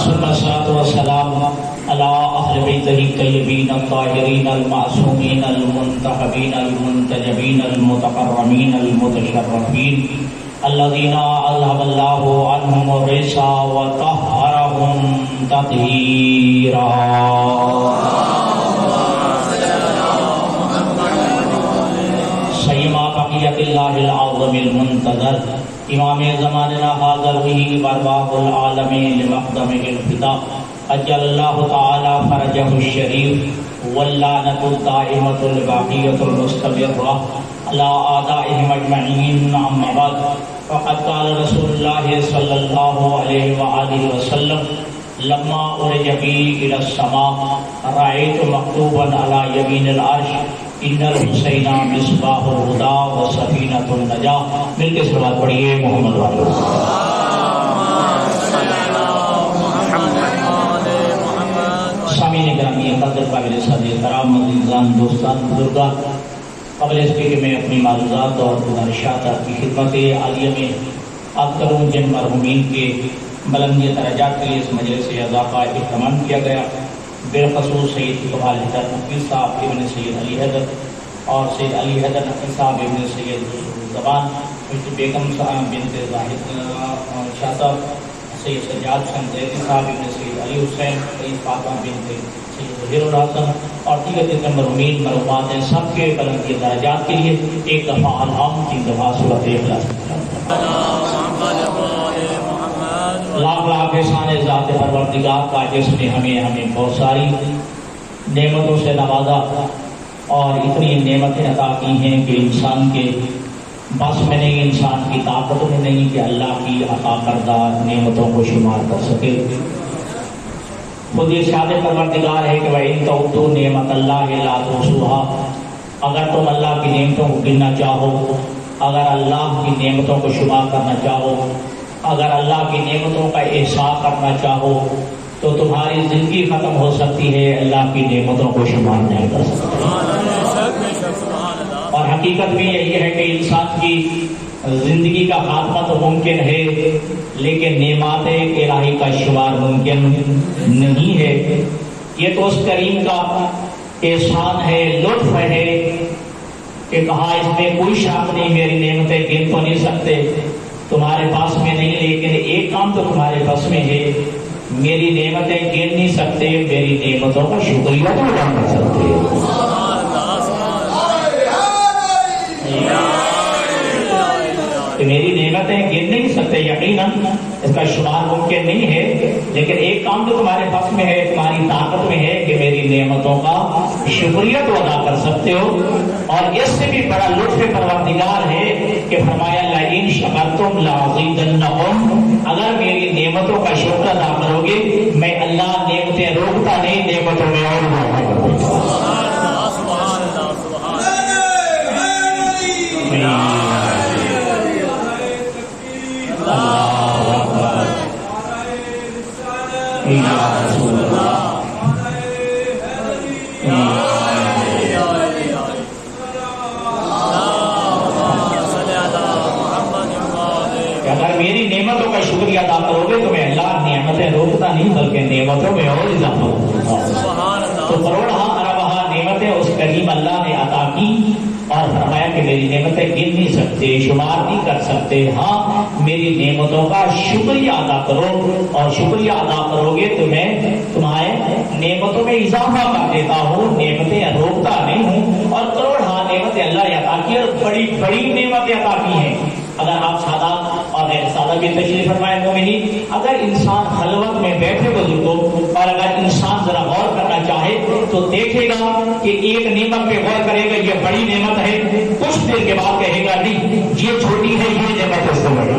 ثم الصلاة والسلام على أهل بيته الطيبين الطاهرين المعصومين المنتخبين المنتجبين المتكرمين المتشرفين الذين أذهب الله عنهم الرجس وطهرهم تطهيرا. سيما بقية الله العظم المنتظر امام زماننا حاضر به برباب العالمین لمقدمه الفدا اجل اللہ تعالی فرجہ الشریف واللعنۃ الدائمۃ الباقیۃ المستمرہ علی اعدائهم اجمعین. اما بعد فقد قال رسول اللہ صلی اللہ علیہ وآلہ وسلم لما عرج بی الی السماء رأیت مکتوبا علی یمین العرش ان الحسین مصباح الہدی و سفینۃ النجاہ. مل کے سلوات پڑھیے محمد والے. سامعین گرامی قدر قابل صدر کرام عزیزان دوستان بزرگان، قبل اس کے کہ میں اپنی معلومات اور گزارشات آپ کی خدمت عالیہ میں عرض کروں جن مرحومین کے بلندی درجات کے لیے اس مجلس سے اضافہ اہتمام کیا گیا، بالخصوص سید کمال حیدر نقوی صاحب ابن سید علی حیدر اور سید علی حیدر نقوی صاحب ابن سید زبان، بیگم صاحب بنت زاہد شاہ صاحب، سید سجاد شمزیدی صاحب ابن سید علی حسین، سید فاطمہ بنت سید ظہیر الحسن اور دیگر جتنے مرحومین مرحومات ہیں، سب کے بلندی درجات کے لیے ایک دفعہ الحمد، 3 دفعہ سورۃ اخلاص. لاکھ لاکھ احسان ذات پروردگار کا جس نے ہمیں بہت ساری نعمتوں سے نوازا اور اتنی نعمتیں عطا کی ہیں کہ انسان کے بس میں نہیں، انسان کی طاقت میں نہیں کہ اللہ کی عطا کردہ نعمتوں کو شمار کر سکے. خود یہ ارشاد پروردگار ہے کہ وَإِن تَعُدُّوا نِعْمَتَ اللَّهِ لَا تُحْصُوهَا. اگر تم اللہ کی نعمتوں کو گننا چاہو، اگر اللہ کی نعمتوں کو شمار کرنا چاہو، اگر اللہ کی نعمتوں کا احساس کرنا چاہو تو تمہاری زندگی ختم ہو سکتی ہے، اللہ کی نعمتوں کو شمار نہیں کر سکتی. اور حقیقت بھی یہی ہے کہ انسان کی زندگی کا خاتمہ تو ممکن ہے لیکن نعمات الہی کا شمار ممکن نہیں ہے. یہ تو اس کریم کا احسان ہے، لطف ہے کہ کہا اس میں کوئی شک نہیں، میری نعمتیں گن تو نہیں سکتے، تمہارے پاس میں نہیں، لیکن ایک کام تو تمہارے پاس میں ہے، میری نعمتیں گن نہیں سکتے، میری نعمتوں کا شکریہ تو ادا کر سکتے. میری نعمتیں گن نہیں سکتے، یقیناً اس کا شمار ممکن نہیں ہے، لیکن ایک کام تو تمہارے پاس میں ہے، تمہاری طاقت میں ہے کہ میری نعمتوں کا شکریہ تو ادا کر سکتے ہو. اور اس سے بھی بڑا لطف پروردگار ہے کہ فرمایا لئن شکرتم لازیدنکم، اگر میری نعمتوں کا شکر ادا کرو گے میں اللہ نعمتیں روکتا نہیں، نعمتوں میں اور اضافہ کروں گا. اگر میری نعمتوں کا شکریہ ادا کرو گے تو میں اللہ نعمتیں روکتا نہیں بلکہ نعمتوں میں اور اضافہ ہوگا. تو کروڑہا اربہا نعمتیں اس کریم اللہ نے عطا کی اور فرمایا کہ میری نعمتیں گن نہیں سکتے، شمار نہیں کر سکتے. ہاں میری نعمتوں کا شکریہ ادا کرو، اور شکریہ ادا کرو گے تو میں تمہارے نعمتوں میں اضافہ کر دیتا ہوں، نعمتیں روکتا نہیں ہوں. اور کروڑہا نعمتیں اللہ نے عطا کی اور بڑی بڑی نعمتیں عطا کی ہیں. اگر آپ سادات اور غیر سادہ بھی تشریف فرمائے مومنین، اگر انسان خلوت میں بیٹھے بزرگوں اور اگر انسان ذرا غور کرنا چاہے تو دیکھے گا کہ ایک نعمت پہ غور کرے گا، یہ بڑی نعمت ہے، کچھ دیر کے بعد کہے گا نہیں یہ چھوٹی ہے، یہ نعمت اس سے بڑی ہے.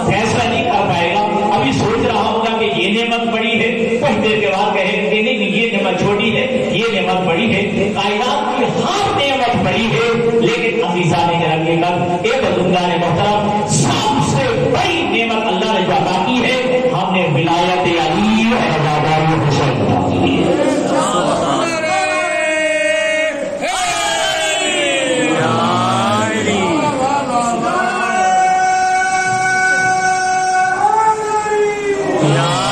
فیصلہ نہیں کر پائے گا، ابھی سوچ رہا ہوگا کہ یہ نعمت بڑی ہے، کچھ دیر کے بعد کہے گا کہ نہیں یہ نعمت چھوٹی ہے، یہ نعمت بڑی ہے. کائنات کی ہر نعمت بڑی ہے، لیکن عزیزان گرامی ایک بزرگان محترم سب سے بڑی نعمت اللہ نے جو عطا کی ہے، ہم نے ولایت علی اور وفاداری حسین عطا کی ہے. یا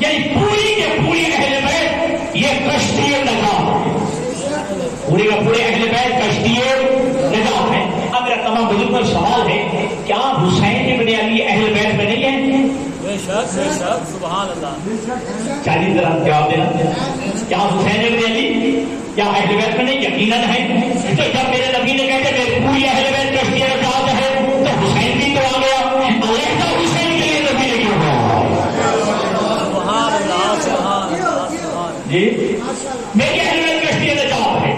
یعنی پوری کے پوری اہل بیت یہ کشتی نجات ہے، پورے کا پورے اہل بیت کشتی نجات ہے۔ اب میرا تمام بزرگ پر سوال ہے، کیا حسین ابن علی اہل بیت میں نہیں ہے؟ بے شک سبحان اللہ۔ چالیس ذرا جواب دینا، کیا حسین ابن علی کیا اہل بیت میں نہیں؟ یقیناً ہے۔ تو جب میرے نبی نے کہتے کہ پوری اہل بیت کشتی نجات ہے تو حسین بھی تو آ گیا، علیحدہ حسین کے لیے نبی نے کیوں کہا؟ سبحان اللہ سبحان اللہ جی میری اہل بیت کشتی نجات ہے،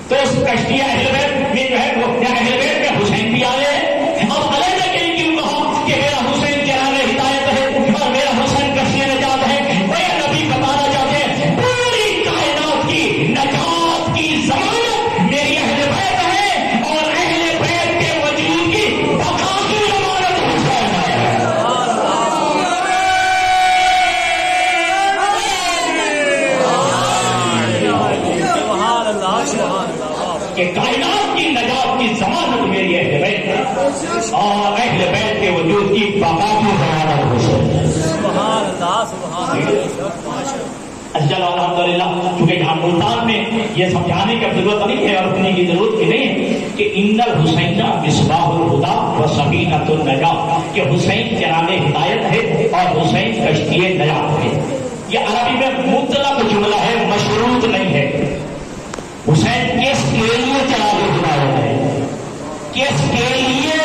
تو اس کشتی اہل بیت میں جو ہے وہ اہل بیت میں حسین بھی آ گئے۔ اب علیحدہ کے لیے کیوں کہا کہ میرا حسین چراغ ہدایت ہے اور میرا حسین کشتی نجات ہے؟ وہ نبی بتانا چاہتے ہیں پوری کائنات کی نجات کی ضمانت میری اہل بیت ہے، اور اہل بیت کے وجود کی بقا کی ضمانت حسین ہے۔ سبحان اللہ سبحان اللہ۔ کہ کائنات کی نجات کی ضمانت میری اہل بیت ہے اور اہل بیت کے وجود کی بقا کی ضمانت حسین ہے۔ سبحان اللہ سبحان اللہ۔ اجل الحمدللہ، چونکہ یہاں ملتان میں یہ سمجھانے کی ضرورت نہیں ہے اور رکھنے کی ضرورت بھی نہیں ہے کہ ان الحسین مصباح الہدی و سفینۃ النجات، کہ حسین چراغ ہدایت ہے اور حسین کشتی نجات ہے۔ یہ عربی میں مطلق جملہ ہے، مشروط نہیں ہے۔ حسین کس کے لیے چراغ ہدایت ہے، کس کے لیے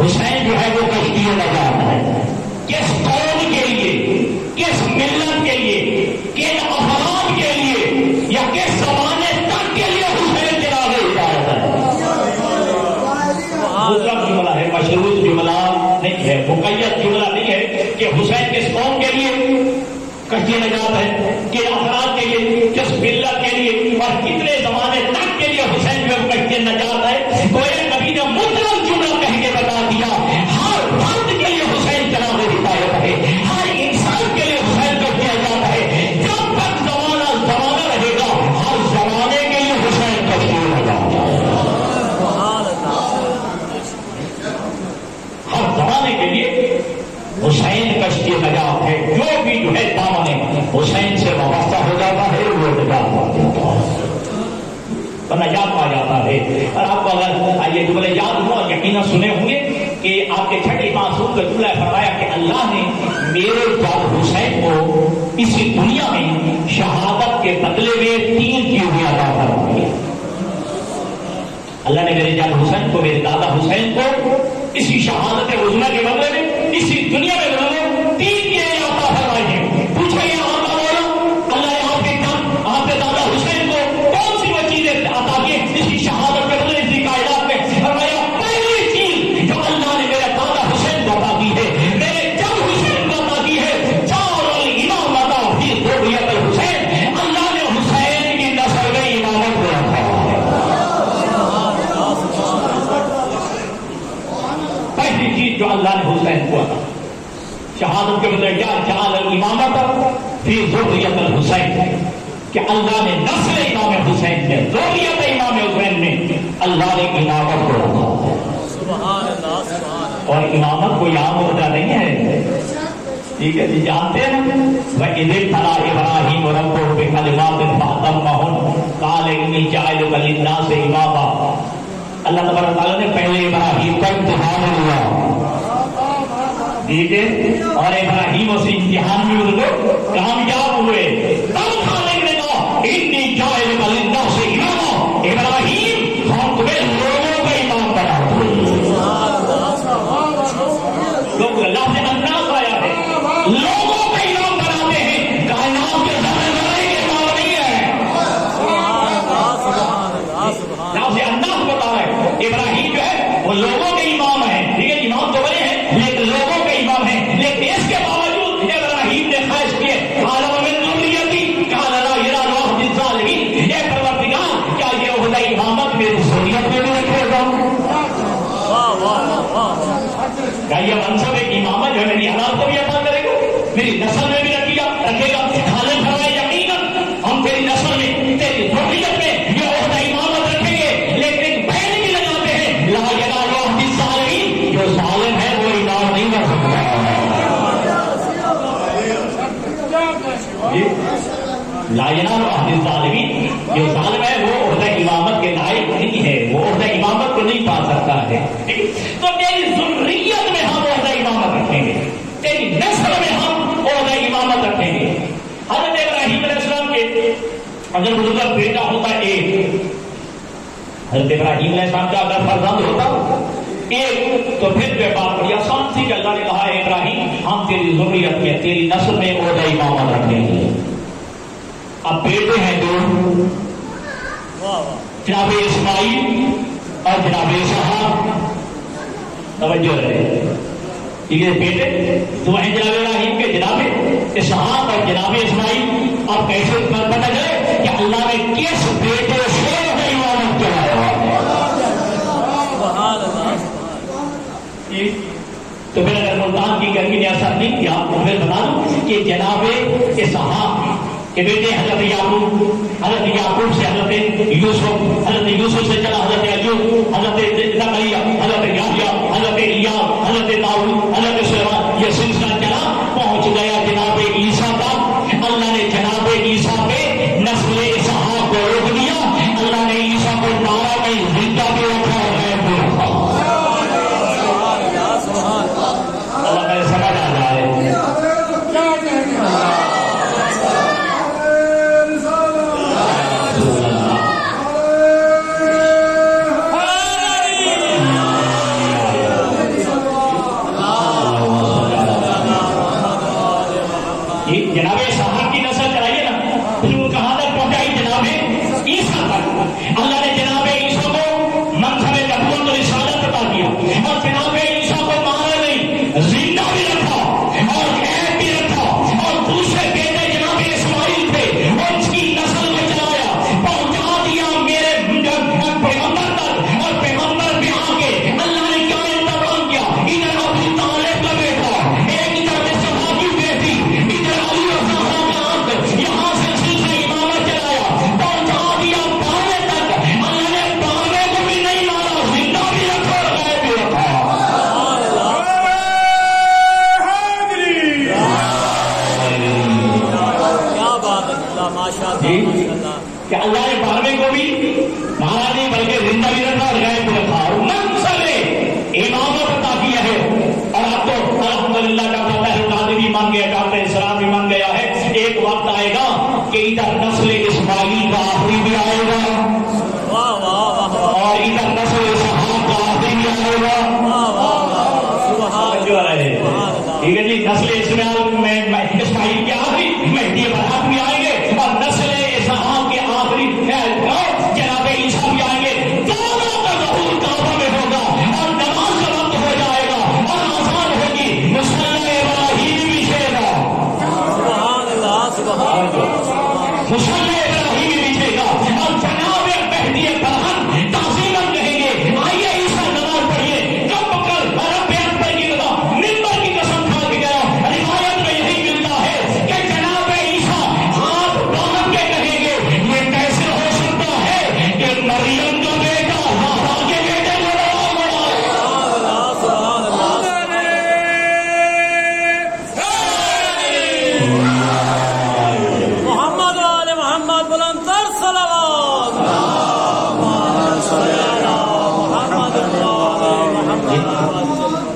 حسین جو ہے وہ کشتی نجات ہے، کس قوم کے لیے، کس ملت کے لیے، کن افراد کے لیے، یا کس زمانے تک کے لیے حسین چراغ ہدایت ہے۔ مطلق جملہ ہے، مشروط جملہ نہیں ہے، مقید جملہ نہیں ہے کہ حسین کس قوم کے لیے کشتی نجات ہے، کن افراد کے لیے، کس ملت کے لیے اور کتنے زمانے تک کے لیے حسین جو کشتی نجات ہے۔ کوئی نبی نے مطلق جملہ کہہ کے بتا دیا، ہر فرد کے لیے حسین چراغ ہدایت ہے، ہر انسان کے لیے حسین کشتی نجات ہے۔ جب تک زمانہ رہے گا ہر زمانے کے لیے حسین کشتی نجات ہے، ہر زمانے کے لیے حسین کشتی نجات ہے۔ جو بھی جو ہے دامن حسین سے وابستہ ہو جاتا ہے وہ نجات پا جاتا ہے، وہ نجات پا جاتا ہے۔ اور آپ کو اگر یہ جملے یاد ہو اور یقیناً سنے ہوں گے کہ آپ کے چھٹے معصوم کا جملہ فرمایا کہ اللہ نے میرے جب حسین کو اسی دنیا میں شہادت کے بدلے میں 3 چیزیں عطا فرمائی۔ اللہ نے میرے جب حسین کو، میرے دادا حسین کو اسی شہادت عظمیٰ کے بدلے میں اسی دنیا میں 3 چیزیں عطا فرمائی ہیں۔ پوچھا یہ آپ کا مولا، اللہ نے آپ کے دادا حسین کو کون سی وہ چیزیں عطا کی اسی شہادت کے بدلے اسی کائنات میں؟ فرمایا پہلی چیز جو اللہ نے میرے دادا حسین کو عطا کی ہے، میرے جب حسین کو عطا کی ہے، جعل الامامۃ فی ذریۃ الحسین، اللہ نے حسین کی نسل میں امامت کو رکھا ہے۔ پہلی چیز جو اللہ نے حسین کو عطا شہادت کے بدلے کیا؟ جعل الامامۃ فی ذریۃ الحسین، کہ اللہ نے نسل امام حسین میں، ذریت امام حسین میں اللہ نے امامت کو رکھا۔ سبحان اللہ سبحان اللہ۔ اور امامت کوئی عام عہدہ نہیں ہے، ٹھیک ہے جی، جانتے ہیں وَإِذِ ابْتَلَىٰ إِبْرَاهِيمُ رَبُّهُ بِكَلِمَاتٍ فَأَتَمَّهُنَّ قَالَ إِنِّي جَاعِلُكَ لِلنَّاسِ إِمَامًا۔ اللہ تبارک تعالیٰ نے پہلے ابراہیم کا امتحان لیا، ٹھیک ہے، اور ابراہیم اس امتحان میں ان کو کامیاب ہوئے۔ تب خالق نے کہا انی جاعلک للناس اماما، ابراہیم ہم تمہیں لوگوں کا امام بناتے ہیں۔ لوگ اللہ سے انداز آیا ہے، لوگوں کا امام بناتے ہیں، کائنات کے ذرے ذرے کے امام نہیں ہے۔ اللہ سے انداز بتا رہا ہے، ابراہیم جو ہے وہ لوگوں کے امام ہیں، ٹھیک ہے، امام تو بنے ہیں لیکن لوگوں کے امام ہیں، لیکن اس کے باوجود ابراہیم نے خواہش کیے عالم میں ذریتی قال لا الہ الا انت الظالمین، اے پروردگار کیا یہ عہدہ امامت میری ذریت میں بھی رکھے گا؟ کیا یہ منصب ایک امامت جو ہے میری اولاد کو بھی عطا کرے گا، میری نسل میں بھی رکھے گا؟ خالق فرمائے یقیناً ہم تیری نسل میں، تیری ذریت میں یہ عہدہ امامت رکھیں گے، لیکن ایک بین بھی لگاتے ہیں لا الہ الا انت الظالمین، جو ظالم ہے وہ امام نہیں کر سکتا۔ لا ينال عهد الظالمین، جو ظالم ہے وہ عہدہ امامت کے لائق نہیں ہے، وہ عہدہ امامت کو نہیں پا سکتا ہے. تو تیری ذریت میں ہم عہدہ امامت رکھیں گے، تیری نسل میں ہم عہدہ امامت رکھیں گے. حضرت ابراہیم علیہ السلام کے اگر بزرگ بیٹا ہوتا ایک، حضرت ابراہیم علیہ السلام کا اگر فرزند ہوتا ایک، تو پھر جو بات بڑی آسان تھی کہ اللہ نے کہا ہے ابراہیم ہم تیری ذریت میں تیری نسل میں عہدہ امامت رکھیں گے. اب بیٹے ہیں دو، جناب اسماعیل اور جناب اسحاق. توجہ رہے، یہ بیٹے دو ہیں جناب ابراہیم کے، جناب اسحاق اور جناب اسماعیل. اب کیسے پتہ چلے کہ اللہ نے کس بیٹے سے امامت کرایا؟ تو پھر اگر ملتان کی گرمی نے اثر نہیں کیا تو پھر بتا دوں کہ جناب اسحاق کہ بیٹے حضرت یعقوب سے حضرت یوسف سے چلا حضرت ایوب، حضرت زکریا، حضرت یحییٰ، حضرت الیاس، حضرت داؤد، حضرت سلیمان، یہ سلسلہ چلا پہنچ گیا جناب عیسیٰ تک. اللہ نے جناب عیسیٰ پہ نسل اسحاق کو روک دیا. اللہ نے عیسیٰ کو نارا میں زندہ بھی رکھا ہے. اللہ میں سمجھ آ جائے. جناب اسحاق کی نسل چلائیے نا، پھر وہ کہاں تک پہنچائی؟ جناب عیسیٰ تک. اللہ نے جناب عیسیٰ کو منصب نبوت و رسالت عطا کیا اور جناب عیسیٰ کو مارا نہیں، زندہ بھی رکھا اور قید بھی رکھا. اور دوسرے بیٹے جناب اسماعیل تھے اور اس کی نسل کو چلایا، پہنچا دیا میرے پیغمبر تک. اور پیغمبر میں آ کے اللہ نے کیا انتظام کیا؟ ادھر ابو طالب کا بیٹا، ایک ادھر صفا کی بیٹی، ادھر علی اور زہرا کا حق، یہاں سے سلسلہ امامت چلایا، پہنچا دیا 92 تک. اللہ نے 92 کو بھی نہیں مارا، زندہ بھی رکھا اور غائب بھی رکھا. کیا بات ہے، ماشاء اللہ. کہ اللہ نے 92 کو بھی مارا نہیں بلکہ زندہ بھی رکھا اور غائب بھی رکھا اور منصب امامت عطا کیا ہے. اور اب تو الحمدللہ کا پتہ ہے قاضی بھی مان گیا، ڈاکٹر اسلام بھی مان گیا ہے. ایک وقت آئے گا کہ ادھر نسل اسماعیل کا آخری بھی آئے گا اور ادھر نسل اسحاق کا آخری بھی آئے گا. ٹھیک ہے جی، نسل اسماعیل کے آخری مہدی برحق بھی آئیں گے اور نسل اسحاق کے آخری جناب عیسیٰ بھی آئیں گے. دونوں کا ظہور کعبہ میں ہوگا اور نماز کا وقت ہو جائے گا اور آسان ہوگی. مصلی ابراہیم بھی چھے گا، مصلی ابراہیم بھی چھے گا اور جناب مہدی برحق تعظیماً کہیں گے آئیے عیسیٰ نماز پڑھیے. کب کر رب اکبر کی رضا ممبر کی قسم کھا کے گیا. روایت میں یہی ملتا ہے کہ جناب عیسیٰ ہاتھ باندھ کے کہیں گے یہ کیسے ہو سکتا ہے کہ مریم کا بیٹا زہرا کے بیٹے کو روا بڑا محمد والے محمد بلند تر صلوات.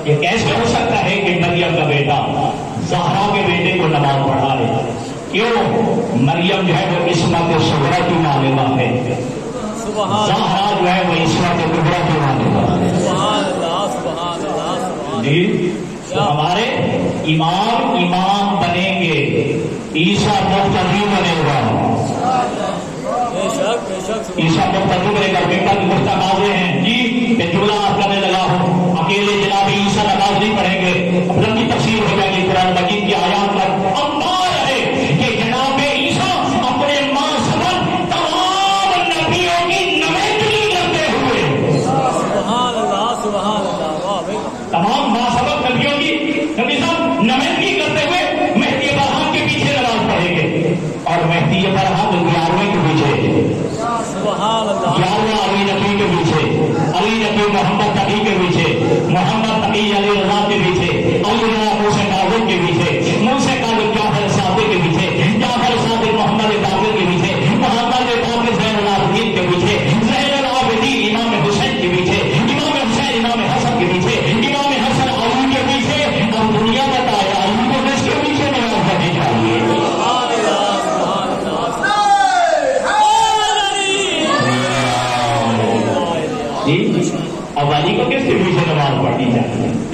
یہ کیسے ہو سکتا ہے کہ مریم کا بیٹا زہرا کے بیٹے کو نماز پڑھا لے؟ کیوں؟ مریم جو ہے وہ عصمت صغرا کی مالکہ ہے، زہرا جو ہے وہ عصمت کبریٰ کی مالکہ ہے. جی ہمارے امام بنیں گے، عیسیٰ مقتدی بنے گا. عیسیٰ مقتدی بنے گا. بیٹا کی گفتہ بازے ہیں جی کہ جملہ آپ کرنے لگا ہوں، اکیلے جناب عیسیٰ نماز نہیں پڑھیں گے. اب لمبی تفسیر ہو جائے گی قرآن مجید کی آیات پر. اب بات ہے کہ جناب عیسیٰ اپنے ماں سبق تمام نبیوں کی نمائندگی کرتے ہوئے، تمام ماں سبق نبیوں کی نبی صاحب نمائندگی کرتے ہوئے مہدی برحق کے پیچھے نماز پڑھیں گے. اور مہدی برحق 11ویں کے پیچھے، 11واں علی نبی کے پیچھے، علی نبی محمد تقی کے پیچھے، محمد تقی علی رضا کے پیچھے، علی رضا موسیٰ کاظم کے پیچھے، موسیٰ کاظم جعفر صادق کے پیچھے، جعفر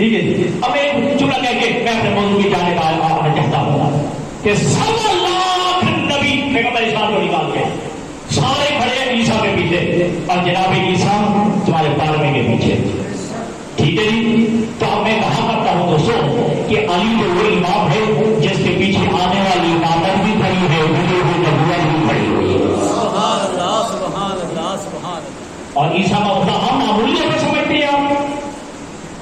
ٹھیک ہے جی. اب میں جملہ کہہ کے میں اپنے موضوع کی جانب آنا چاہتا ہوں کہ 100 لاکھ نبی پیغمبر اسلام کو نکال کے سارے کھڑے ہیں عیسیٰ کے پیچھے اور جناب عیسیٰ تمہارے پالنے کے پیچھے. ٹھیک ہے جی. تو اب میں کہا کرتا ہوں دوستوں کہ علی جو وہ امام ہے جس کے پیچھے آنے والی امامت بھی کھڑی ہے, نبوت بھی کھڑی ہوئی ہے. سبحان اللہ سبحان اللہ سبحان اللہ. اور عیسیٰ کا ہوتا ہم معمولی میں سمجھتے ہیں آپ.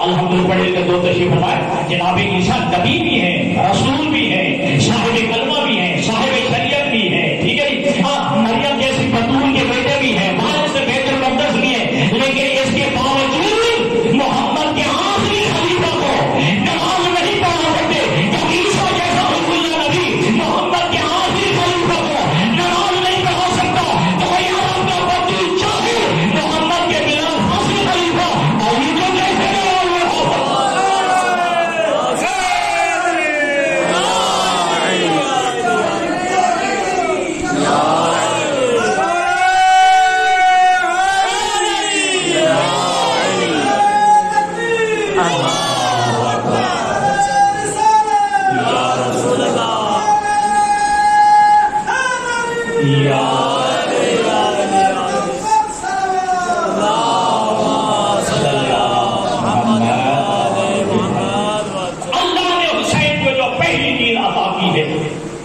الحمدللہ پڑھے کے 2 تشریف فرمائے. جناب عیسیٰ نبی بھی ہیں, رسول بھی ہیں, صاحب کلمہ بھی ہیں, صاحب شریعت بھی ہیں. ٹھیک ہے جی. ہاں مریم جیسی بطول کے بیٹے بھی ہیں, مالک سے بیت المقدس بھی ہیں, لیکن اس کے باوجود محمد کے آخری خلیفہ کو نماز نہیں پڑھا سکتے. جب عیسیٰ جیسا حکم اللہ نبی محمد کے آخری خلیفہ کو نماز نہیں پڑھا سکتا تو کوئی عرب کا بطول چاہے محمد کے بلا آخری خلیفہ علی کو کیسے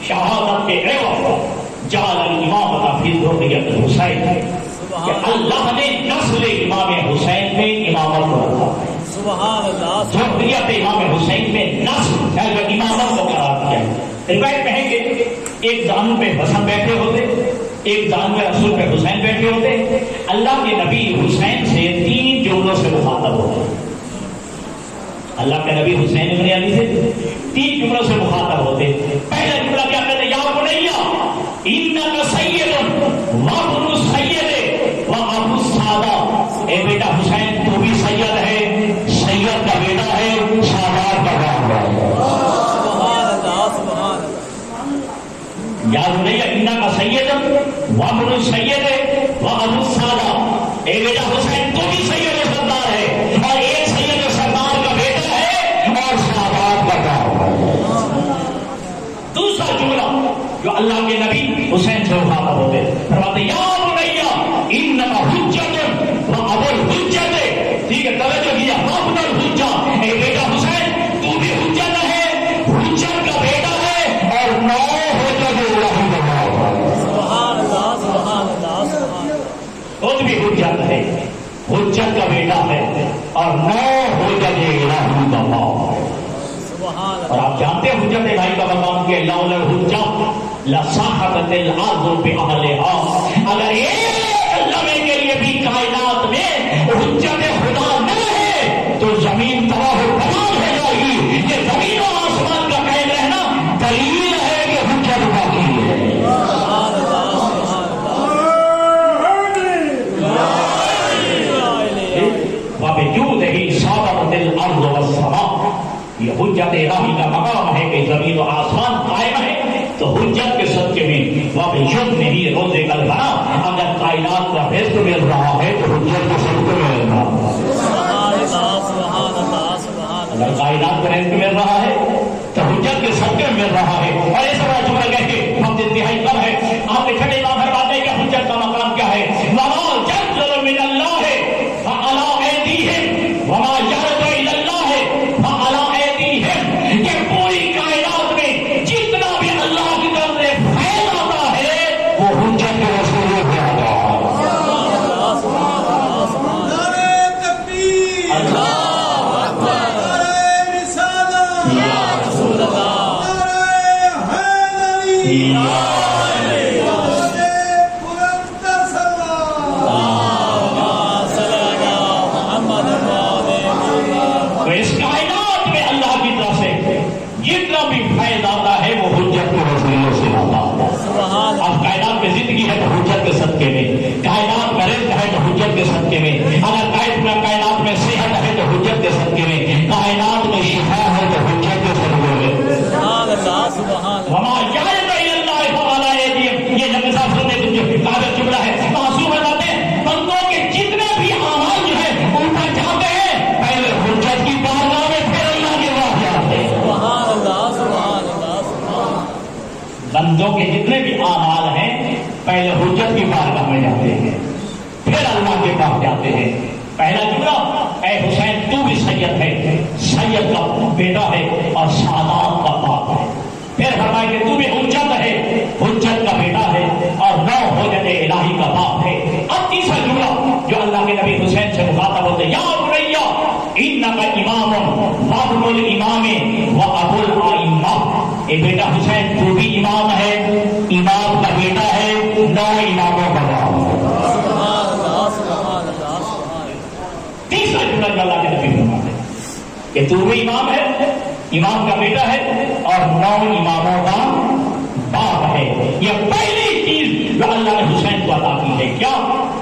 شہادت کے عوض جعل الامامۃ فی ذریۃ الحسین کہ اللہ نے نسل امام حسین میں امامت کو رکھا ہے. سبحان اللہ. ذریت امام حسین میں نسل امامت کو قرار دیا ہے. روایت میں ہے کہ ایک دانو پہ حسن بیٹھے ہوتے, ایک دانو پہ رسول پہ حسین بیٹھے ہوتے. اللہ کے نبی حسین سے 3 جملوں سے مخاطب ہوتے. اللہ کے نبی حسین ابن علی سے 3 جملوں سے مخاطب ہوتے. پہلا جملہ کیا کہتے ہیں؟ یا بنیا انک سید وابن سید وابو السادہ. اے بیٹا حسین تو بھی سید ہے, سید کا بیٹا ہے, سادات کا باپ ہے. سبحان اللہ سبحان اللہ. یا بنیا انک سید وابن سید وابو السادہ. اے بیٹا حسین تو بھی سید سردار ہے اور ایک سید سردار کا بیٹا ہے اور سادات کا باپ ہے. دوسرا جملہ جو اللہ کے نبی حسین سے مخاطب ہوتے فرماتے یا بنیا انما حجت و ابو الحجت. ٹھیک ہے, توجہ کیا, وابن الحجہ. اے بیٹا حسین تو بھی حجت ہے, حجت کا بیٹا ہے اور 9 حجت اللہ کا باپ ہے. سبحان اللہ سبحان اللہ سبحان اللہ. خود بھی حجت ہے, حجت کا بیٹا ہے اور 9 حجت اللہ کا باپ ہے. اور آپ جانتے ہیں حجت الہی کا مقام کہ لولا الحجت لصاحبت الارض باہلها. اگر ایک لمحے کے لیے بھی کائنات میں حجت خدا نہ ہے تو زمین تباہ و برباد ہو جائے گی. یہ زمین و آسمان کا قائم رہنا دلیل ہے کہ حجت باقی ہے. وبجودہ صابت الارض والسماء. یہ حجت الہی کا مقام ہے کہ زمین و آسمان قائم ہے تو حجت کے صدقے میں وبجود نہیں روز کل بنا. اگر کائنات کا رزق مل رہا ہے تو حجت کے صدقے میں مل رہا ہے. اگر کائنات کا رزق مل رہا ہے تو حجت کے صدقے میں مل رہا ہے. اور ایسا بڑا جملہ کہہ کے وقت انتہائی کم ہے. آپ نے چھٹے امام فرماتے ہیں کہ حجت کا مقام کیا ہے؟ وما جزل من اللہ فعلی ایدیہم وما جرد الی اللہ فعلی ایدیہم. کہ پوری کائنات میں جتنا بھی اللہ کی طرف سے فیض آتا ہے وہ حجت کے رسولوں سے آتا ہے. نعرہ تکبیر, اللہ اکبر, نعرہ رسالت, یا رسول اللہ, نعرہ حیدری, تو اس کائنات میں اللہ کی طرف سے جتنا بھی فیض آتا ہے وہ حجت کے رسولوں سے آتا ہے. اب کائنات میں زندگی ہے تو حجت کے صدقے میں, کائنات میں رزق ہے تو حجت کے صدقے میں, اگر کائنات میں صحت ہے تو حجت کے صدقے میں, کائنات میں شفا ہے تو حجت کے صدقے میں. وما جعلت الی اللہ فعلی ایدیہم. یہ نبی صاحب نے کاغذ جملہ ہے. معصوم بتاتے ہیں بندوں کے جتنے بھی اعمال جو ہے ان پر جاتے ہیں پہلے حجت کی بارگاہ میں بندوں کے جتنے بھی اعمال ہیں پہلے حجت کی بارگاہ میں جاتے ہیں، پھر اللہ کے پاس جاتے ہیں. پہلا جملہ اے حسین تو بھی سید ہے، سید کا بیٹا ہے اور سادات کا باپ ہے. پھر فرمایا کہ تو بھی حجت ہے، حجت کا بیٹا ہے اور نو حجت الہی کا باپ ہے. اب تیسرا جملہ جو اللہ کے نبی حسین سے مخاطب ہوتے یا بنیا انک امام وابن الامام وابو الائمہ، اے بیٹا حسین تو بھی امام ہے، امام کا بیٹا ہے، نو اماموں کا باپ. تیسرا جملہ جو اللہ کے نبی فرماتے ہیں کہ تو بھی امام ہے، امام کا بیٹا ہے اور 9 اماموں کا باپ ہے. یہ پہلی چیز جو اللہ نے حسین کو عطا کی ہے، کیا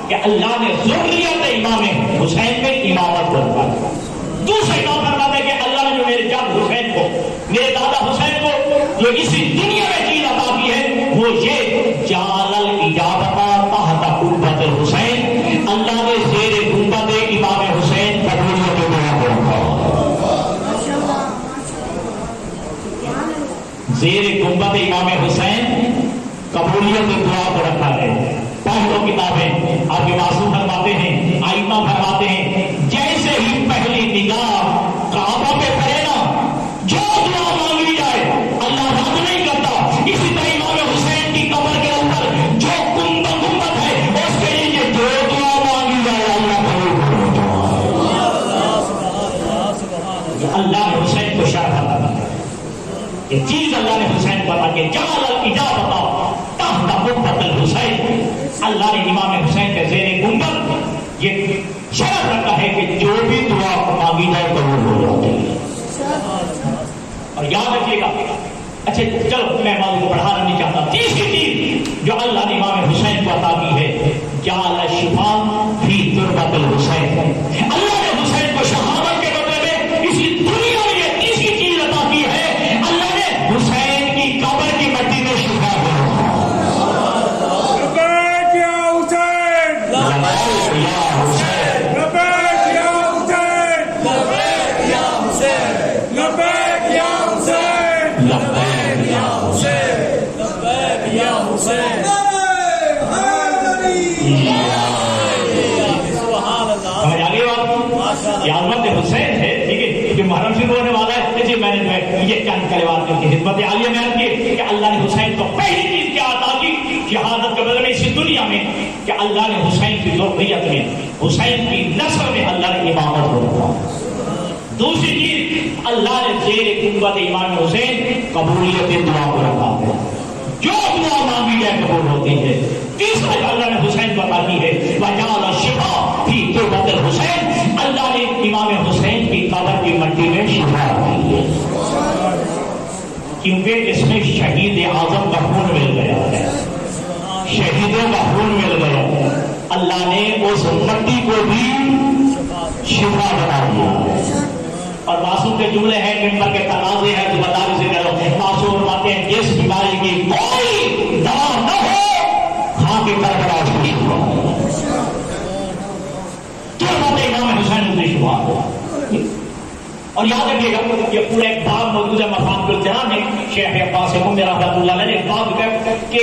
کہ اللہ نے ذریت امام حسین میں امامت کو عطا کی. دوسرے کام فرماتے ہیں کہ اللہ نے جو میرے جد حسین کو، میرے دادا حسین کو جو اسی دنیا میں چیز عطا کی ہے وہ یہ جعل الاجابۃ تحت قبۃ الحسین، اللہ نے زیر قبۃ امام حسین قبولیت دعا کو رکھا. زیر گنبد امام حسین قبولیت دعا کو رکھا ہے. پڑھ لو کتابیں، آپ کے معصوم فرماتے ہیں، ائمہ فرماتے ہیں جیسے ہی پہلی نگاہ کعبہ پہ پڑے نا، جو دعا مانگی جائے اللہ رد نہیں کرتا. اسی طرح امام حسین کی قبر کے اوپر جو گنبد ہے اس کے لیے جو دعا مانگی جائے اللہ قبول کرتا. اللہ نے حسین کو شرف عطا کی. یہ چیز اللہ نے حسین کو عطا کی. جعل الاجابۃ تحت قبۃ الحسین، اللہ نے امام حسین کے زیر گنبد یہ شرف رکھا ہے کہ جو بھی دعا مانگی جائے قبول ہو جاتی ہے. اور یاد رکھیے گا، اچھا چلو میں موضوع کو بڑھانا نہیں چاہتا. تیسری چیز جو اللہ نے امام حسین کو عطا کی ہے جعل الشفاء فی تربۃ الحسین، اللہ نے حسین کو شہادت کے بدلے میں اسی دنیا میں یہ تیسری چیز عطا کی ہے، اللہ نے حسین کی قبر کی مٹی میں شفا دیا. حسین ہے ٹھیک ہے کہ محرم شروع ہونے والا ہے. جی میں نے جو ہے یہ چند کلمات کی خدمت عالیہ میں عرض کی کہ اللہ نے حسین کو پہلی چیز کیا عطا کی شہادت کے بدلے میں اسی دنیا میں کہ اللہ نے حسین کی ذریت میں، حسین کی نسل میں اللہ نے امامت کو رکھا. دوسری چیز اللہ نے زیر قبۃ امام حسین قبولیت دعا کو رکھا ہے، جو دعا مانگی جائے قبول ہوتی ہے. تیسرا جو اللہ نے حسین کو عطا کی ہے وجعل الشفاء فی تربۃ الحسین، اللہ نے امام حسین کی قبر کی مٹی میں شفا دی ہے کیونکہ اس میں شہید اعظم کا خون مل گیا ہے، شہیدوں کا خون مل گیا. اللہ نے اس مٹی کو بھی شفا بنا دیا. اور معصوم کے جملے ہیں، ممبر کے تقاضے ہیں تو بتا سے کرو. معصوم فرماتے ہیں جس بیماری کی کوئی دوا نہ ہو کھا کے کربلا کی شفا، تو امام حسین کو شفا ہوا. اور یاد رکھیے گا یہ پورا ایک باب موجود ہے مفاہیم الجنان میں، شیخ عباس عمر رحمۃ اللہ علیہ نے ایک باب لکھا کہ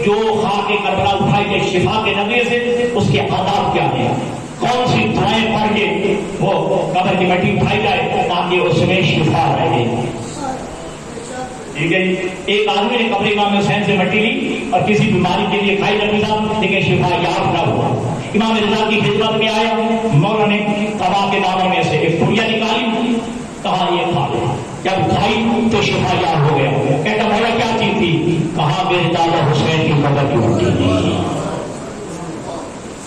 جو خاک کربلا اٹھائی گئی شفا کے نظریے سے اس کے آداب کیا ہیں، کون سی دعائیں پڑھ کے وہ قبر کی مٹی اٹھائی جائے تاکہ اس میں شفا رہے. ٹھیک ہے. ایک آدمی نے قبر امام حسین سے مٹی لی اور کسی بیماری کے لیے کھائی رکھی تھا لیکن شفا یاب نہ ہوا. امام رضا کی خدمت میں آیا، مولا نے قبا کے دانوں میں سے ایک پڑیا نکالی، کہا یہ کھا لے. جب کھائی تو شفا یاب ہو گیا. کہتا مولا کیا چیز تھی؟ کہا میرے دادا حسین کی قبر کی مٹی تھی.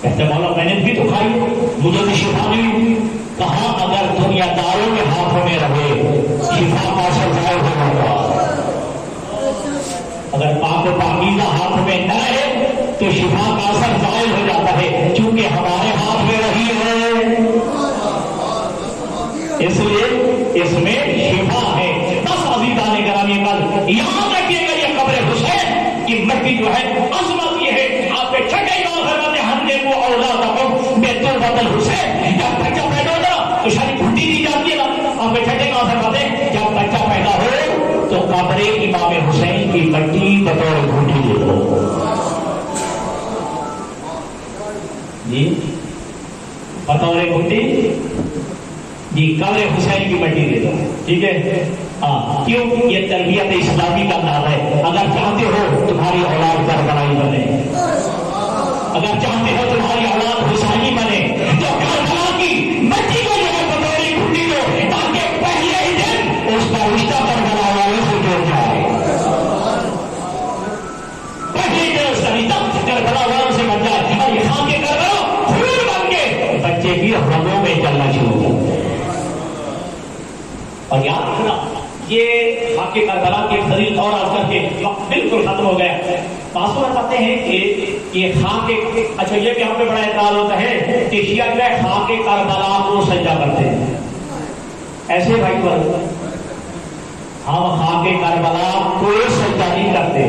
کہتے مولا میں نے بھی تو کھائی مجھے تو شفا نہیں ہوئی. کہا اگر دنیا داروں کے ہاتھوں میں رہے شفا کا اثر ظاہر ہو جاتا، اگر پاک و پاکیزہ ہاتھ میں نہ رہے تو شفا کا اثر ظاہر ہو جاتا ہے. چونکہ ہمارے ہاتھ میں رہی ہے اس لیے اس میں شفا ہے. بس عزیزان گرامی قدر یاد رکھیے گا یہ قبر حسین کی مٹی جو ہے عظمت یہ ہے. آپ کے چھٹے گاؤں فرماتے ہم نے وہ اولادکم بتربۃ الحسین، جب بچہ پیدا ہوگا تو شاید پھٹی دی جاتی ہے نا. آپ کے چھٹے گاؤں فرماتے جب بچہ پیدا ہو تو قبر امام حسین کی مٹی بطور قبر حسین کی مٹی دے دو، ٹھیک ہے؟ ہاں، کیوں؟ یہ تربیت اسلامی کا نام ہے۔ اگر چاہتے ہو تمہاری اولاد کربلائی بنے، اگر چاہتے ہو تمہاری اولاد حسینی بنے، تو کربلا کی مٹی کو جو ہے پٹوری ڈھونڈی دو، تاکہ پہلے ہی دن اس کا رشتہ کربلا والوں سے جڑ جائے، پہلے دن اس کا رشتہ کربلا والوں سے بن جائے، اور یہ خاک کربلا خون بن کے بچے کی رگوں میں چلنا شروع ہو۔ اور یاد رکھنا یہ خاک کربلا کے فضیل اور آج کر کے وقت بالکل ختم ہو گیا۔ باسو بتاتے ہیں کہ یہ خاک، اچھا یہ بھی ہم پہ بڑا اعتراض ہوتا ہے کہ شیعہ جو ہے خاک کربلا کو سجدہ کرتے ہیں، ایسے بھائی پر ہم خاک کربلا کو سجدہ نہیں کرتے،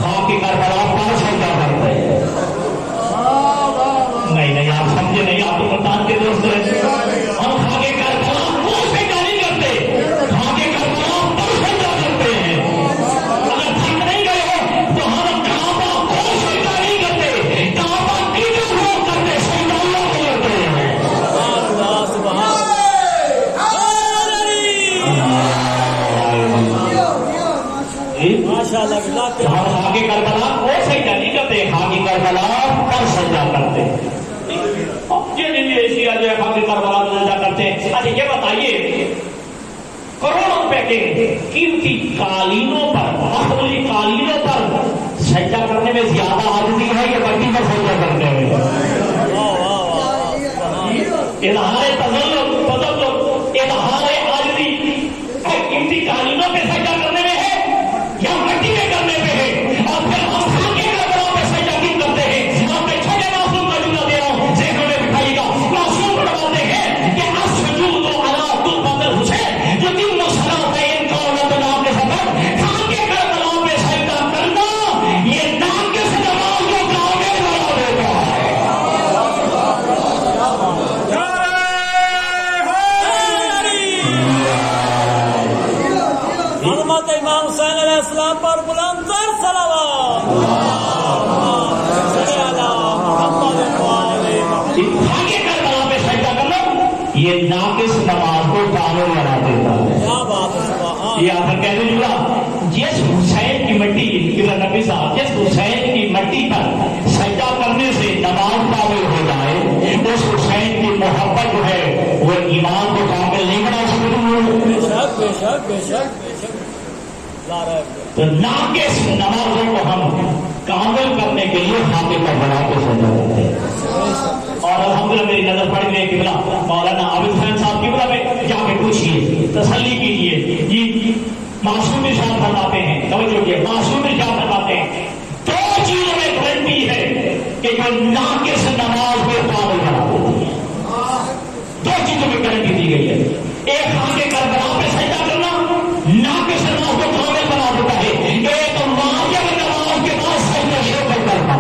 خاک کربلا پر سجدہ کرتے ہیں۔ نہیں آپ سمجھے نہیں، آپ تو ملتان کے دوست ہیں، ہم خاک کربلا کو سجدہ نہیں کرتے، خاک کربلا پر سجدہ کرتے ہیں۔ اگر ٹھیک نہیں گئے ہو تو ہم کعبہ کو سجدہ نہیں کرتے، کعبہ کی جو لوگ کرتے سجدہ اللہ کو کرتے ہیں۔ ہم خاک کربلا کو سجدہ نہیں کرتے، خاک کربلا پر سجدہ کرتے ہیں۔ یہ شیعہ جو ہے خاک کربلا کو سجدہ کرتے ہیں۔ اچھا یہ بتائیے، کروڑوں روپے کے قیمتی قالینوں پر، مخدومی قالینوں پر سجدہ کرنے میں زیادہ عاجزی ہے یا مٹی پر سجدہ کرنے میں؟ اظہار تذلل، اظہار عاجزی قیمتی قالینوں پہ سجدہ کرنے میں ہے یا مٹی میں کرنے میں ہے؟ اور پھر ہم خاک کربلا پہ سجدہ کیوں کرتے ہیں؟ آپ میں چھوٹے معصوم کا جملہ دے رہا ہوں، ذہن میں بٹھائیے گا۔ معصوم فرماتے ہیں کہ السجود علی تربۃ الحسین یتم الصلاۃ قولۃ نام کے سبب خاک کربلا پہ سجدہ کرنا یہ ناقص نماز کو کامل بنا دیتا ہے۔ حضرت امام حسین علیہ السلام پر بلند تر صلوات۔ خاک کربلا پہ سجدہ کرنا یہ ناقص نماز کو کامل بنا دیتا ہے۔ یہ آخر کہنے لگا، جس حسین کی مٹی، نبی صاحب جس حسین کی مٹی پر سجدہ کرنے سے نماز کامل ہو جائے، اس حسین کی محبت جو ہے وہ ایمان کو کامل نہیں بنا سکتی۔ تو ناقص نمازوں کو ہم کامل کرنے کے لیے خاک کربلا کو سجدہ کرتے ہیں۔ اور الحمدللہ میری نظر پڑ گئی قبلہ مولانا عابد خان صاحب قبلہ میں جا کے پوچھیے، تسلی کیجیے۔ یہ معصوم ارشاد فرماتے ہیں، توجہ کیجیے، معصوم ارشاد فرماتے ہیں دو چیزوں میں گارنٹی ہے کہ جو ناقص نماز کو کامل بنا دیتی ہے۔ دو چیزوں میں گارنٹی دی گئی ہے، ایک خاک کربلا پہ سجدہ کرنا ناقص نماز کو کامل بنا دیتا ہے، ایک واجب نماز کے بعد سجدہ شکر کرنا۔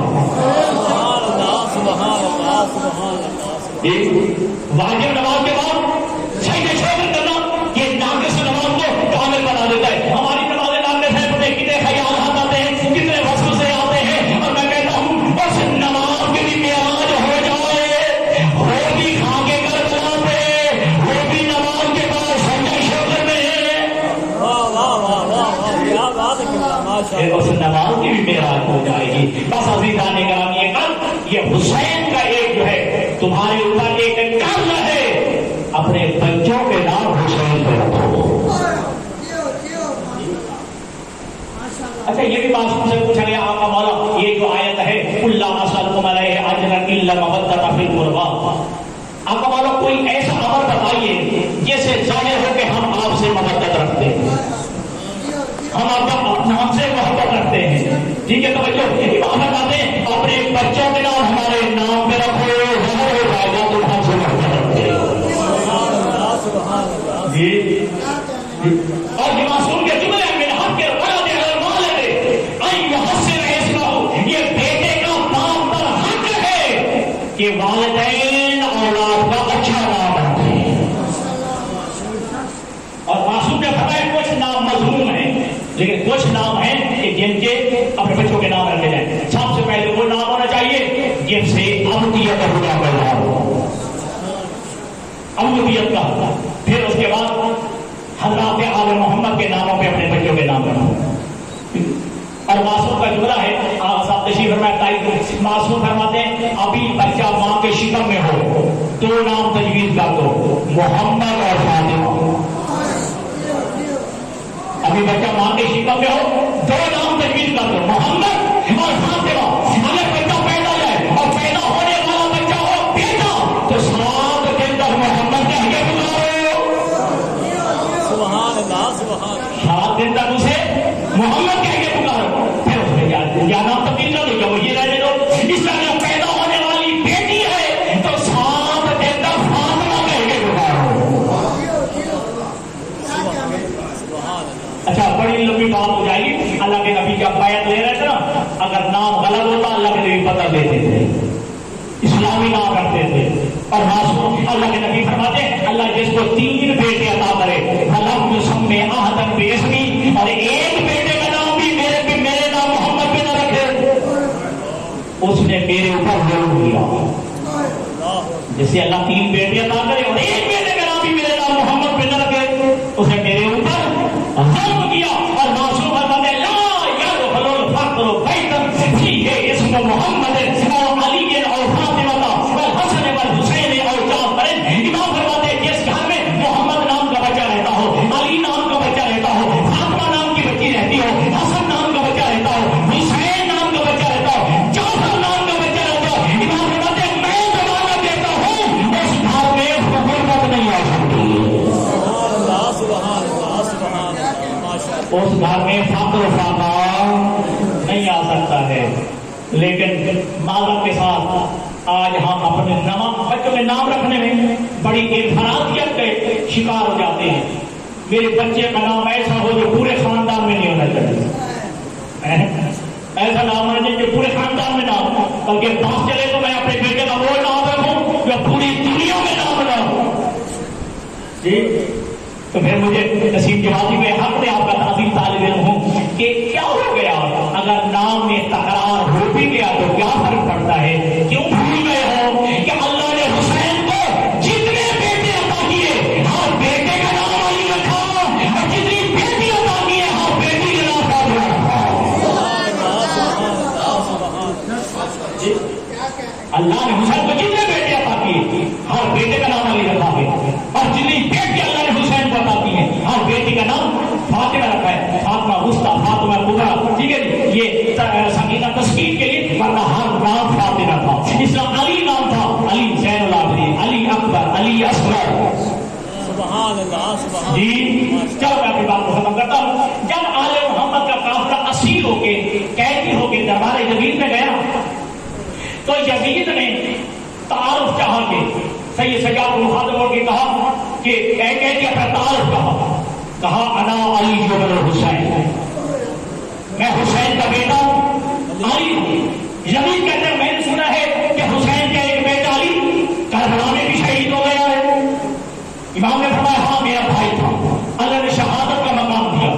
واجب نماز کے بعد سجدہ شکر کرنا یہ ناقص نماز کو کامل بنا دیتا ہے۔ ہماری نمازیں ناقص ہیں، پتہ کتنے خیالات آتے ہیں، کتنے وسوسے آتے ہیں، اور میں کہتا ہوں بس نماز کے بھی معراج ہو جائے، وہ بھی خاک کربلا پہ، وہ بھی نماز کے بعد سجدہ شکر میں، اس نماز کی بھی معراج ہو جائے گی۔ بس عزیزان گرامی یہ حسین کا ایک جو ہے تمہارے اوپر ایک قرض ہے، اپنے بچوں کے نام حسین پہ رکھو۔ اچھا یہ بھی معصوم سے پوچھا گیا، آقا مولا یہ جو آیت ہے قل لا اسألکم علیہ اجرا الا المودۃ فی القربى، آقا مولا کوئی ایسا امر بتائیے جس سے ظاہر ہو کہ ہم آپ سے محبت رکھتے ہیں، ہم سے محبت رکھتے ہیں، ٹھیک ہے؟ توجہ، امام بتاتے ہیں اپنے بچوں کے نام ہمارے نام پہ رکھو، ظاہر ہو جائے گا تم ہم سے محبت رکھتے ہو۔ جی اور یہ معصوم کے جملے میں حق کے ولد والد ان یحسن اسمہ، یہ بیٹے کا باپ پر حق ہے کہ والدین اولاد کا اچھا نام رکھیں۔ اور معصوم نے فرمایا کچھ نام مظلوم ہیں، لیکن کچھ نام ہیں کہ جن کے اپنے بچوں کے نام رکھے جائیں۔ سب سے پہلے وہ نام ہونا چاہیے جن سے امنیت کا پیدا ہو، امنیت کا، پھر ابھی بچہ ماں کے شکم میں ہو 2 نام تجویز کر دو، محمد اور فاطمہ۔ ابھی بچہ ماں کے شکم میں ہو 2 نام تجویز کر دو، محمد اور فاطمہ۔ اگر بچہ پیدا جائے اور پیدا ہونے والا بچہ ہو بیٹا تو 7 دن تک محمد کہہ کے پکارو۔ سبحان اللہ سبحان اللہ۔ 7 دن تک اسے محمد کہہ کے پکارو، پھر اس میں کیا نام تبدیل کر دو، کیا وہ یہ رہنے دو۔ اس طرح پیدا ہونے والی بیٹی ہے تو 7 دن تک فاطمہ کہہ کے پکارو۔ اچھا بڑی لمبی بات ہو جائے گی۔ اللہ کے نبی جب بیعت لے رہے تھے نا، اگر نام غلط ہوتا اللہ کے نبی پتہ دیتے تھے، اسلامی نام رکھتے تھے۔ اور معصوم اللہ کے نبی فرماتے ہیں اللہ جس کو 3 بیٹے عطا کرے فلم یسمی احدن باسمی، اور ایک بیٹے کا نام بھی میرے نام محمد پہ نہ رکھے، اس نے میرے اوپر ظلم کیا۔ جسے اللہ 3 بیٹے عطا کرے اور ایک بیٹے کا نام بھی میرے نام محمد پہ نہ رکھے، اس نے میرے اوپر ظلم کیا۔ اور معصوم فرماتے ہیں لا یدخل الفقر بیتا فیہ اسم محمد اور علی اور فاطمہ والحسن والحسین اور جعفر۔ امام فرماتے ہیں جس گھر میں محمد نام کا بچہ رہتا ہو، علی نام کا بچہ رہتا ہو، فاطمہ نام کی بچی رہتی ہو، حسن نام کا بچہ رہتا ہو، حسین نام کا بچہ رہتا ہو، جعفر نام کا بچہ رہتا ہو، امام فرماتے ہیں میں زمانہ دیتا ہوں اس گھر میں حکومت نہیں آ سکتی، اس گھر میں فقر و فاقہ نہیں آ سکتا ہے۔ لیکن معذرت کے ساتھ آج ہم اپنے بچوں میں نام رکھنے میں بڑی انفرادیت کے شکار ہو جاتے ہیں۔ میرے بچے کا نام ایسا ہو جو پورے خاندان میں نہیں ہونا چاہیے، ایسا نام ہونا چاہیے جو پورے خاندان میں نہ ہو، بلکہ پاس چلے تو میں اپنے بیٹے کا وہ نام رکھوں جو پوری دنیا میں نام نہ ہو۔ جی تو پھر مجھے نسیم جوادی میں حق میں آپ کا تعظیم طالب علم ہوں کہ کیا ہو گیا اگر نام میں تکرار ہو بھی گیا تو کیا فرق پڑتا ہے؟ کیوں بھول گئے ہو کہ اللہ نے حسین کو جتنے بیٹے عطا کیے ہر بیٹے کا نام علی رکھا، اور جتنی بیٹی عطا کیے ہر بیٹی کا نام فاطمہ رکھا۔ اللہ نے حسین کو جتنے بیٹے عطا کیے ہر بیٹے کا نام علی رکھا ہے، اور جتنی بیٹی اللہ نے حسین کو عطا کی ہے ہر بیٹی کا نام فاطمہ رکھا ہے، فاطمہ وسطیٰ، فاطمہ کبریٰ، ٹھیک ہے جی، یہ سکینہ تسکین کے لیے، ورنہ ہر نام فاطمہ تھا۔ اس طرح علی نام تھا علی زین العابدین، علی اکبر، علی اصغر۔ سبحان اللہ سبحان جی چلو میں اپنی بات کو ختم کرتا ہوں۔ جب آل محمد کا قافلہ اسیر ہو کے قیدی ہو کے دربار یزید میں گیا تو یزید نے تعارف چاہا کہ سید سجاد الخادم کے کہا کہ قیدی اپنا تعارف کہا انا علی بن حسین، میں حسین کا بیٹا ہوں، علی ہوں۔ یزید کہتے ہیں میں نے سنا ہے کہ حسین کا ایک بیٹا علی کربلا میں بھی شہید ہو گیا ہے۔ امام نے فرمایا ہاں میرا بھائی تھا، اللہ نے شہادت کا مقام دیا،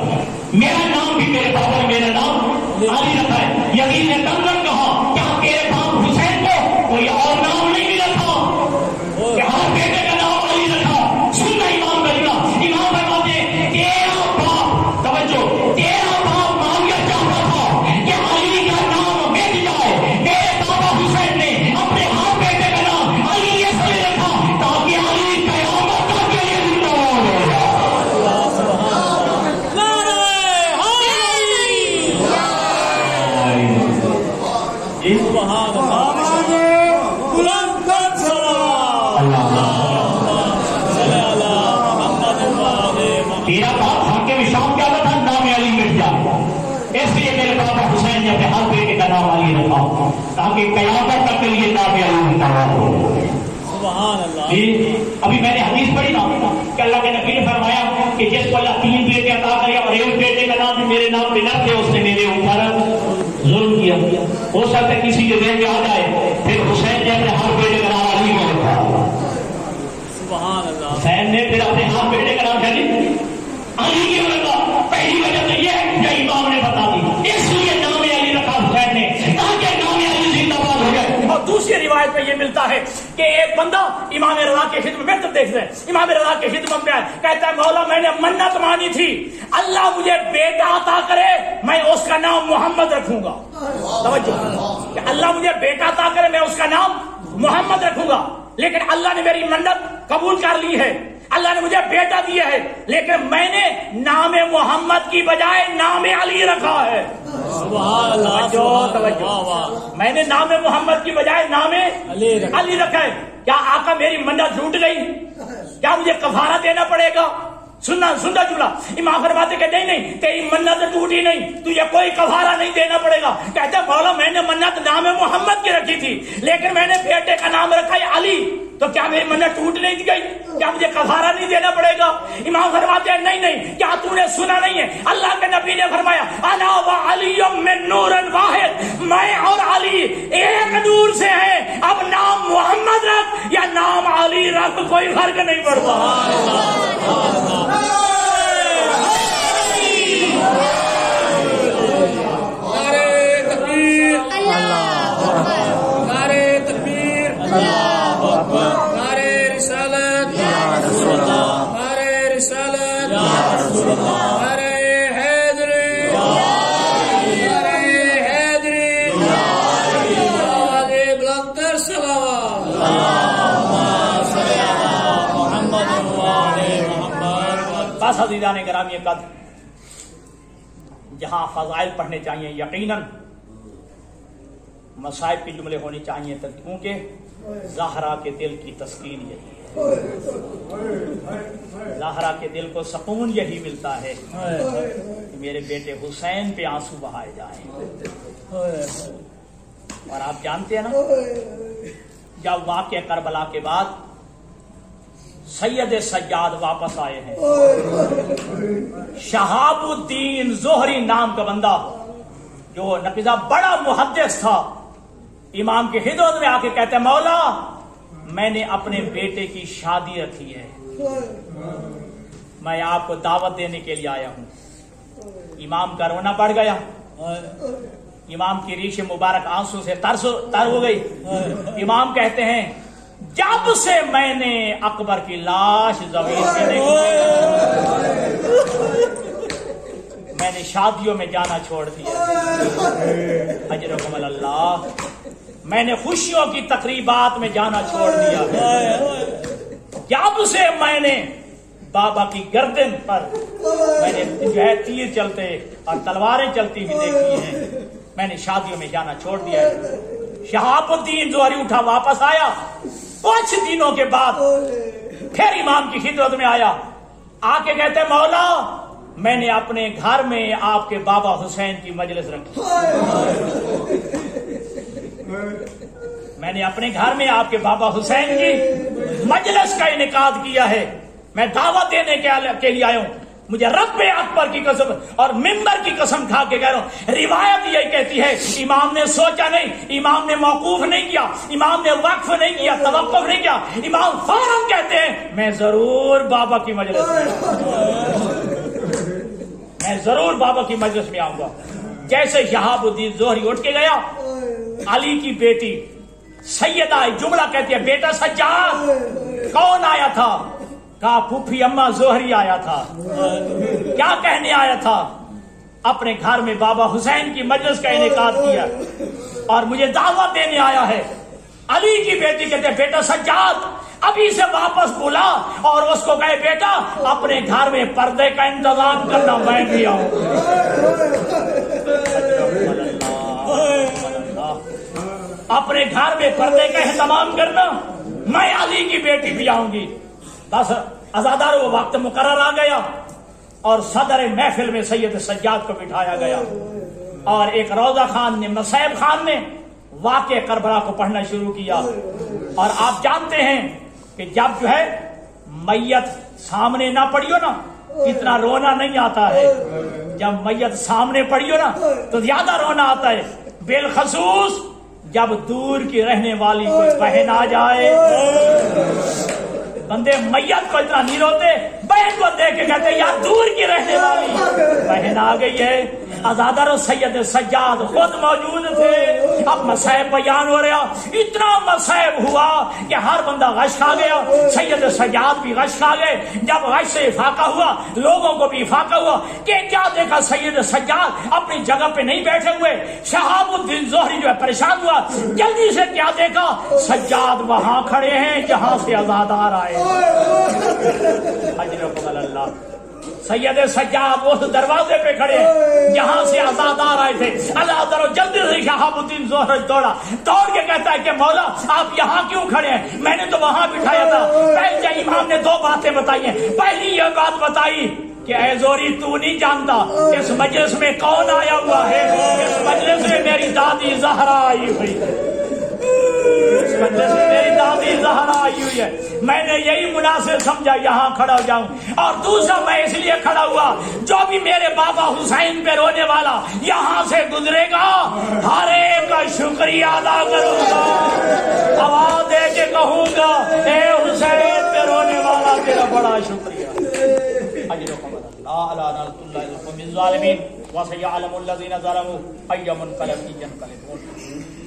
میرا نام بھی میرے بابا نے میرا نام علی رکھا ہے۔ یزید نے تنظر کہا کیا تیرے باپ حسین کو کوئی اور نام نہیں ملا تھا کہ ہر بیٹے کا نام علی رکھا؟ سننا امام کا جملہ، امام فرماتے ہیں تیرا باپ، توجہ، تیرا باپ معاویہ چاہتا تھا کہ علی کا نام مٹ جائے، میرے بابا حسین نے اپنے ہر بیٹے کا نام علی اس لیے رکھا تاکہ علی قیامت تک کے لیے زندہ رہے۔ سبحان اللہ بلند کر تیرا باپ حاکم شام کیا تھا نام علی مٹ جائے، اس لیے میرے بابا حسین نے اپنے ہر بیٹے کا نام علی رکھا تاکہ قیامت تک کے لیے نام علی مقرر ہو۔ سبحان اللہ۔ جی ابھی میں نے حدیث پڑھی نا کہ اللہ کے نبی نے فرمایا کہ جس کو اللہ 3 بیٹے عطا کرے اور ایک بیٹے کا نام بھی میرے نام پہ نہ تھے اس نے میرے اوپر ظلم کیا۔ ہو سکتا ہے کسی کے ذہن میں آ جائے پھر حسین نے اپنے ہر بیٹے کا نام علی میں رکھا، سبحان اللہ۔ حسین نے پھر اپنے ہر بیٹے کا نام علی کیوں رکھا؟ پہلی وجہ تو یہ جو امام نے بتا دی، اس لیے نام علی رکھا حسین نے تاکہ نام علی زندہ باد ہو جائے، اور دوسری دوسری روایت میں یہ ملتا ہے کہ ایک بندہ امام رضا کی خدمت میں، تم دیکھ رہے امام رضا کی خدمت میں آئے، کہتا ہے مولا میں نے منت مانی تھی اللہ مجھے بیٹا عطا کرے میں اس کا نام محمد رکھوں گا. توجہ کہ اللہ مجھے بیٹا عطا کرے میں اس کا نام محمد رکھوں گا، لیکن اللہ نے میری منت قبول کر لی ہے، اللہ نے مجھے بیٹا دیا ہے، لیکن میں نے نام محمد کی بجائے نام علی رکھا ہے. توجہ میں نے نام محمد کی بجائے نام علی رکھا ہے. کیا آقا میری منت ٹوٹ گئی؟ کیا مجھے کفارہ دینا پڑے گا؟ سننا جملہ امام فرماتے کہ نہیں تیری منت ٹوٹی نہیں، تجھے کوئی کفارہ نہیں دینا پڑے گا. کہتے مولا میں نے منت نام محمد کی رکھی تھی لیکن میں نے بیٹے کا نام رکھا ہے علی، تو کیا میری منت ٹوٹ نہیں گئی؟ کیا مجھے کفارہ نہیں دینا پڑے گا؟ امام فرماتے ہیں نہیں، کیا تو نے سنا نہیں ہے اللہ کے نبی نے فرمایا انا و علی من نور واحد، میں اور علی ایک نور سے ہیں، اب نام محمد رکھ یا نام علی رکھ کوئی فرق نہیں پڑتا. عزیزان گرامی قدر، جہاں فضائل پڑھنے چاہیے یقیناً مصائب کے جملے ہونے چاہیے، کیونکہ زہرا کے دل کی تسکین یہی ہے، زہرا کے دل کو سکون یہی ملتا ہے کہ میرے بیٹے حسین پہ آنسو بہائے جائیں. اور آپ جانتے ہیں نا جب واقعہ کربلا کے بعد سید سجاد واپس آئے ہیں، شہاب الدین زہری نام کا بندہ جو نقیزہ بڑا محدث تھا، امام کی خدمت میں آ کے کہتے ہیں مولا میں نے اپنے بیٹے کی شادی رکھی ہے، میں آپ کو دعوت دینے کے لیے آیا ہوں. امام کا رونا بڑھ گیا، امام کی ریش مبارک آنسو سے تر ہو گئی. امام کہتے ہیں جب سے میں نے اکبر کی لاش زمین پہ دیکھی میں نے شادیوں میں جانا چھوڑ دیا، اجرکم اللہ، میں نے خوشیوں کی تقریبات میں جانا چھوڑ دیا. جب سے میں نے بابا کی گردن پر میں نے جو ہے تیر چلتے اور تلواریں چلتی ہوئی دیکھی ہیں، میں نے شادیوں میں جانا چھوڑ دیا ہے. شہاب الدین زہری اٹھا واپس آیا، کچھ دنوں کے بعد پھر امام کی خدمت میں آیا، آ کے کہتے مولا میں نے اپنے گھر میں آپ کے بابا حسین کی مجلس رکھی، میں نے اپنے گھر میں آپ کے بابا حسین کی مجلس کا انعقاد کیا ہے، میں دعوت دینے کے لیے آیا ہوں. مجھے رب اکبر کی قسم اور ممبر کی قسم کھا کے کہہ رہا ہوں، روایت یہی کہتی ہے امام نے سوچا نہیں، امام نے موقوف نہیں کیا، امام نے وقف نہیں کیا، توقف نہیں کیا، امام فوراً کہتے ہیں میں ضرور بابا کی مجلس میں میں ضرور بابا کی مجلس میں آؤں گا. جیسے شہاب الدین زہری اٹھ کے گیا، علی کی بیٹی سیدہ جملہ کہتی ہے بیٹا سجاد کون آیا تھا؟ کہا پھوپھی اماں زہری آیا تھا. کیا کہنے آیا تھا؟ اپنے گھر میں بابا حسین کی مجلس کا انعقاد کیا اور مجھے دعوت دینے آیا ہے. علی کی بیٹی کہتے ہیں بیٹا سجاد ابھی سے واپس بلا اور اس کو کہے بیٹا اپنے گھر میں پردے کا انتظام کرنا، میں بھی آؤں. اپنے گھر میں پردے کا اہتمام کرنا، میں علی کی بیٹی بھی آؤں گی. بس ازادار وہ وقت مقرر آ گیا اور صدر محفل میں سید سجاد کو بٹھایا گیا اور ایک روضہ خان نے مصعب خان نے واقع کربلا کو پڑھنا شروع کیا. اور آپ جانتے ہیں کہ جب جو ہے میت سامنے نہ پڑی ہو نا اتنا رونا نہیں آتا ہے، جب میت سامنے پڑی ہو نا تو زیادہ رونا آتا ہے، بالخصوص جب دور کی رہنے والی کوئی بہن آ جائے. بندے میت کو اتنا نہیں روتے، بہن کو دیکھ کے کہتے یار دور کی رہنے والی بہن آ گئی ہے، عزادار و سید سجاد خود موجود تھے. اب مسائب بیان ہو رہا, اتنا مسائب ہوا کہ ہر بندہ غش کھا گیا. سید سجاد بھی غش کھا گئے. جب غش سے افاقہ ہوا لوگوں کو بھی افاقہ ہوا کہ کیا دیکھا سید سجاد اپنی جگہ پہ نہیں بیٹھے ہوئے. شہاب الدین زہری جو ہے پریشان ہوا, جلدی سے کیا دیکھا سجاد وہاں کھڑے ہیں جہاں سے عزادار آئے. اجرکم اللہ. سید سجاد اس دروازے پہ کھڑے جہاں سے عزادار آئے تھے. اللہ تعالیٰ جلدی سے شہاب الدین زہری دوڑ کے کہتا ہے کہ مولا آپ یہاں کیوں کھڑے ہیں؟ میں نے تو وہاں بٹھایا تھا. پہلے امام نے دو باتیں بتائی ہیں. پہلی یہ بات بتائی کہ اے زوری تو نہیں جانتا اس مجلس میں کون آیا ہوا ہے. اس مجلس میں میری دادی زہرا آئی ہوئی ہے. اس مجلس میں میری دادی زہرا آئی ہوئی ہے. میں نے یہی مناسب سمجھا یہاں کھڑا ہو جاؤں. اور دوسرا میں اس لیے کھڑا ہوا جو بھی میرے بابا حسین پہ رونے والا یہاں سے گزرے گا ہر ایک کا شکریہ ادا کروں گا. آواز دے کے کہوں گا اے حسین پہ رونے والا تیرا بڑا شکریہ. اجرکم اللہ علی نعمت اللہ القوم الظالمین وسيعلم الذين ظلموا أي منقلب ينقلبون.